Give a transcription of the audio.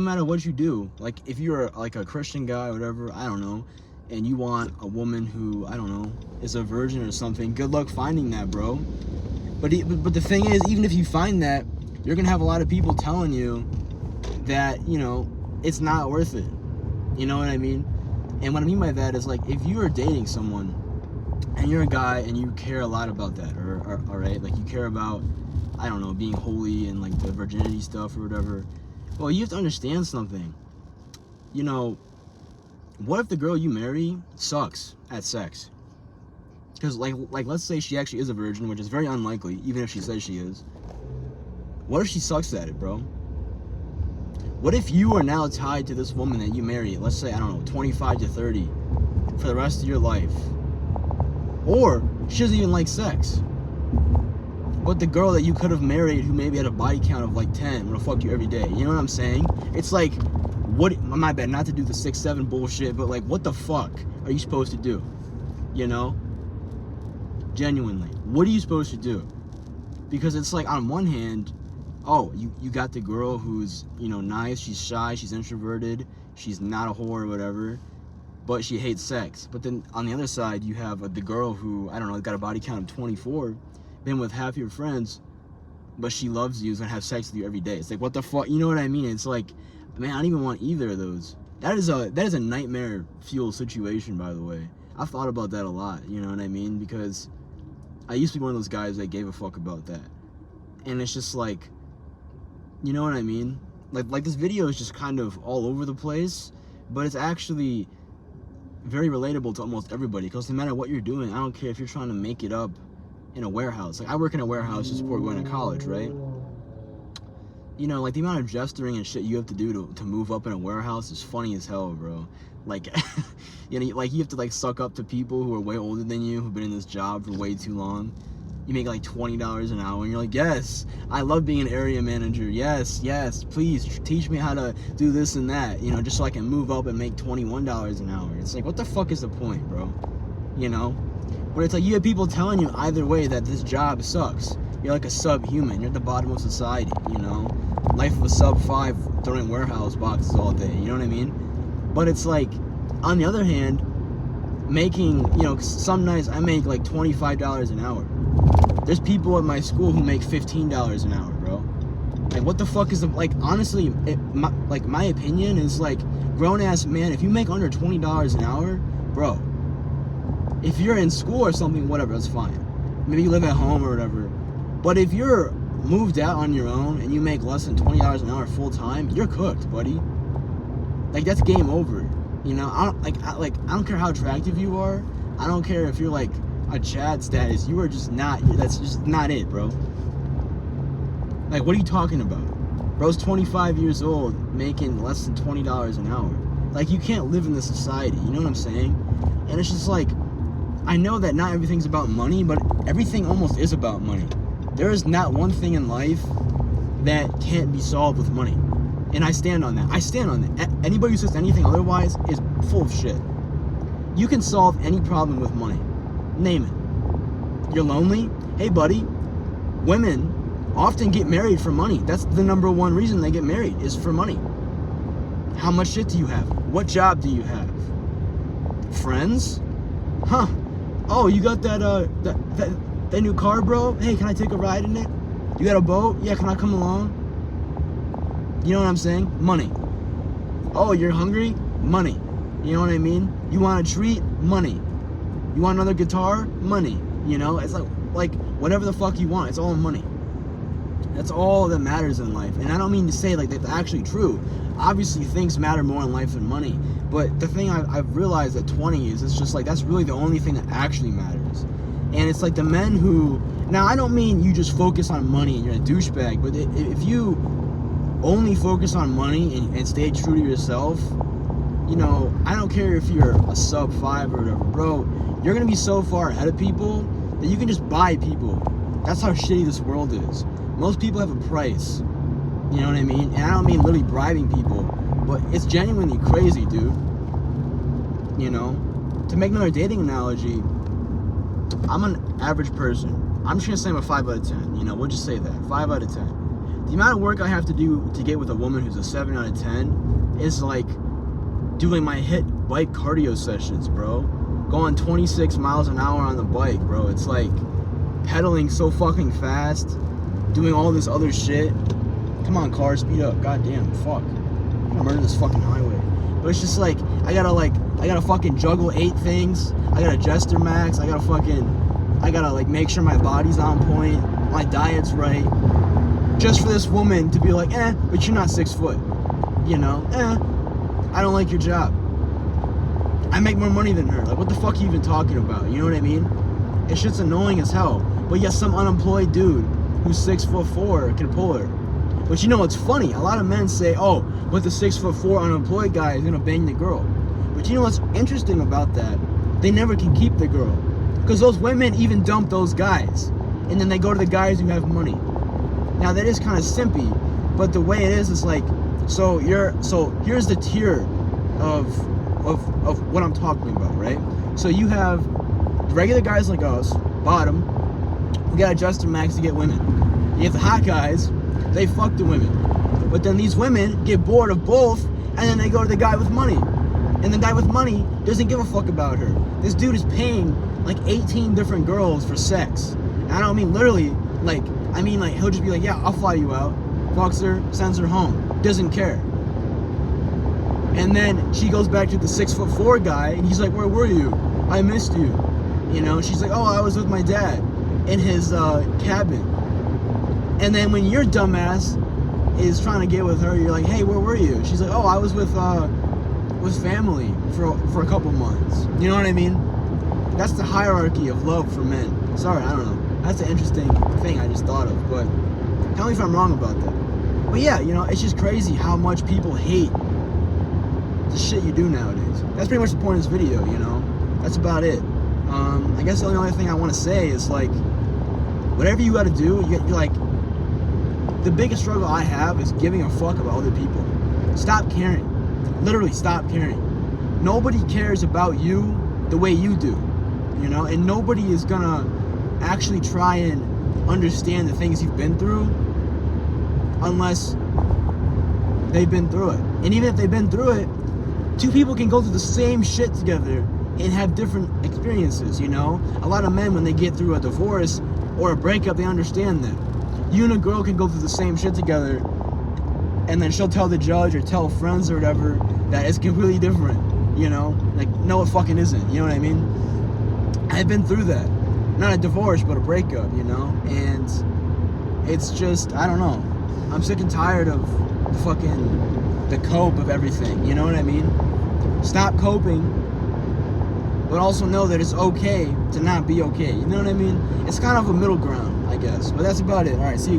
no matter what you do, like if you're like a Christian guy or whatever, I don't know, and you want a woman who, I don't know, is a virgin or something, good luck finding that, bro. But the thing is, even if you find that, you're gonna have a lot of people telling you that, you know, it's not worth it. You know what I mean? And what I mean by that is, like, if you are dating someone and you're a guy and you care a lot about that, or all right, like you care about, I don't know, being holy and like the virginity stuff or whatever, well, you have to understand something. You know, what if the girl you marry sucks at sex? Because like let's say she actually is a virgin, which is very unlikely, even if she says she is. What if she sucks at it, bro? What if you are now tied to this woman that you marry, let's say, I don't know, 25 to 30, for the rest of your life? Or she doesn't even like sex. But the girl that you could have married, who maybe had a body count of like 10, would fuck you every day. You know what I'm saying? It's like, what, my bad, not to do the 6-7 bullshit, but like, what the fuck are you supposed to do? You know? Genuinely. What are you supposed to do? Because it's like, on one hand, oh, you got the girl who's, you know, nice, she's shy, she's introverted, she's not a whore or whatever, but she hates sex. But then on the other side, you have the girl who, I don't know, got a body count of 24, been with half your friends, but she loves you, is gonna have sex with you every day. It's like, what the fuck? You know what I mean? It's like, man, I don't even want either of those. That is a nightmare fuel situation, by the way. I've thought about that a lot, you know what I mean? Because I used to be one of those guys that gave a fuck about that. And it's just like, you know what I mean? Like this video is just kind of all over the place, but it's actually very relatable to almost everybody, because no matter what you're doing, I don't care if you're trying to make it up in a warehouse. Like, I work in a warehouse just before going to college, right? You know, like, the amount of gesturing and shit you have to do to move up in a warehouse is funny as hell, bro. Like, you know, like, you have to, like, suck up to people who are way older than you, who've been in this job for way too long. You make, like, $20 an hour, and you're like, yes, I love being an area manager. Yes, please, teach me how to do this and that, you know, just so I can move up and make $21 an hour. It's like, what the fuck is the point, bro? You know? But it's like, you have people telling you either way that this job sucks. You're like a subhuman. You're at the bottom of society, you know? Life of a sub-5 throwing warehouse boxes all day, you know what I mean? But it's like, on the other hand, making, you know, some nights I make like $25 an hour. There's people at my school who make $15 an hour, bro. Like, what the fuck is the, like, honestly, my opinion is, like, grown-ass man, if you make under $20 an hour, bro, if you're in school or something, whatever, that's fine. Maybe you live at home or whatever. But if you're moved out on your own and you make less than $20 an hour full time, you're cooked, buddy. Like, that's game over. You know, I don't care how attractive you are. I don't care if you're like a Chad status. You are just not. That's just not it, bro. Like, what are you talking about? Bro's 25 years old, making less than $20 an hour. Like, you can't live in this society. You know what I'm saying? And it's just like, I know that not everything's about money, but everything almost is about money. There is not one thing in life that can't be solved with money. And I stand on that. I stand on that. Anybody who says anything otherwise is full of shit. You can solve any problem with money. Name it. You're lonely? Hey, buddy. Women often get married for money. That's the number one reason they get married, is for money. How much shit do you have? What job do you have? Friends? Huh. Oh, you got that new car, bro? Hey, can I take a ride in it? You got a boat? Yeah, can I come along? You know what I'm saying? Money. Oh, you're hungry? Money. You know what I mean? You want a treat? Money. You want another guitar? Money. You know, it's like whatever the fuck you want. It's all money. That's all that matters in life. And I don't mean to say like that's actually true. Obviously, things matter more in life than money. But the thing I've realized at 20 is it's just like that's really the only thing that actually matters. And it's like the men who... Now, I don't mean you just focus on money and you're a douchebag. But if you only focus on money and stay true to yourself, you know, I don't care if you're a sub-5 or whatever, bro. You're going to be so far ahead of people that you can just buy people. That's how shitty this world is. Most people have a price. You know what I mean? And I don't mean literally bribing people, but it's genuinely crazy, dude. You know? To make another dating analogy, I'm an average person. I'm just going to say I'm a 5 out of 10. You know, we'll just say that. 5 out of 10. the amount of work I have to do to get with a woman who's a 7 out of 10 is like doing my hit bike cardio sessions, bro. Going 26 miles an hour on the bike, bro. It's like pedaling so fucking fast, doing all this other shit. Come on, car, speed up. Goddamn, fuck. I'm gonna murder this fucking highway. But it's just like, I gotta fucking juggle 8 things. I gotta gesture max. I gotta like make sure my body's on point, my diet's right. Just for this woman to be like, but you're not 6 foot. You know, I don't like your job. I make more money than her. Like, what the fuck are you even talking about? You know what I mean? It shit's annoying as hell. But yet some unemployed dude who's 6'4" can pull her. But you know what's funny? A lot of men say, oh, but the 6'4" unemployed guy is gonna bang the girl. But you know what's interesting about that? They never can keep the girl. Because those women even dump those guys. And then they go to the guys who have money. Now that is kind of simpy, but the way it is like, so here's the tier of what I'm talking about, right? So you have regular guys like us, bottom, we gotta adjust to max to get women. You have the hot guys, they fuck the women. But then these women get bored of both, and then they go to the guy with money. And the guy with money doesn't give a fuck about her. This dude is paying like 18 different girls for sex. And I don't mean literally, like, I mean like he'll just be like, yeah, I'll fly you out. Fucks her, sends her home. Doesn't care. And then she goes back to the 6'4" guy, and he's like, where were you? I missed you. You know, she's like, oh, I was with my dad in his cabin. And then when your dumbass is trying to get with her, you're like, hey, where were you? She's like, oh, I was with family for a couple months. You know what I mean? That's the hierarchy of love for men. Sorry, I don't know. That's an interesting thing I just thought of, but tell me if I'm wrong about that. But yeah, you know, it's just crazy how much people hate the shit you do nowadays. That's pretty much the point of this video, you know? That's about it. I guess the only other thing I want to say is, like, whatever you gotta do, you're like, the biggest struggle I have is giving a fuck about other people. Stop caring. Literally, stop caring. Nobody cares about you the way you do, you know? And nobody is gonna actually try and understand the things you've been through unless they've been through it. And even if they've been through it, 2 people can go through the same shit together and have different experiences, you know? A lot of men, when they get through a divorce or a breakup, they understand that. You and a girl can go through the same shit together, and then she'll tell the judge or tell friends or whatever that it's completely different, you know? Like, no, it fucking isn't, you know what I mean? I've been through that. Not a divorce, but a breakup, you know? And it's just, I don't know. I'm sick and tired of the cope of everything, you know what I mean? Stop coping, but also know that it's okay to not be okay, you know what I mean? It's kind of a middle ground, I guess, but that's about it. All right, see you guys.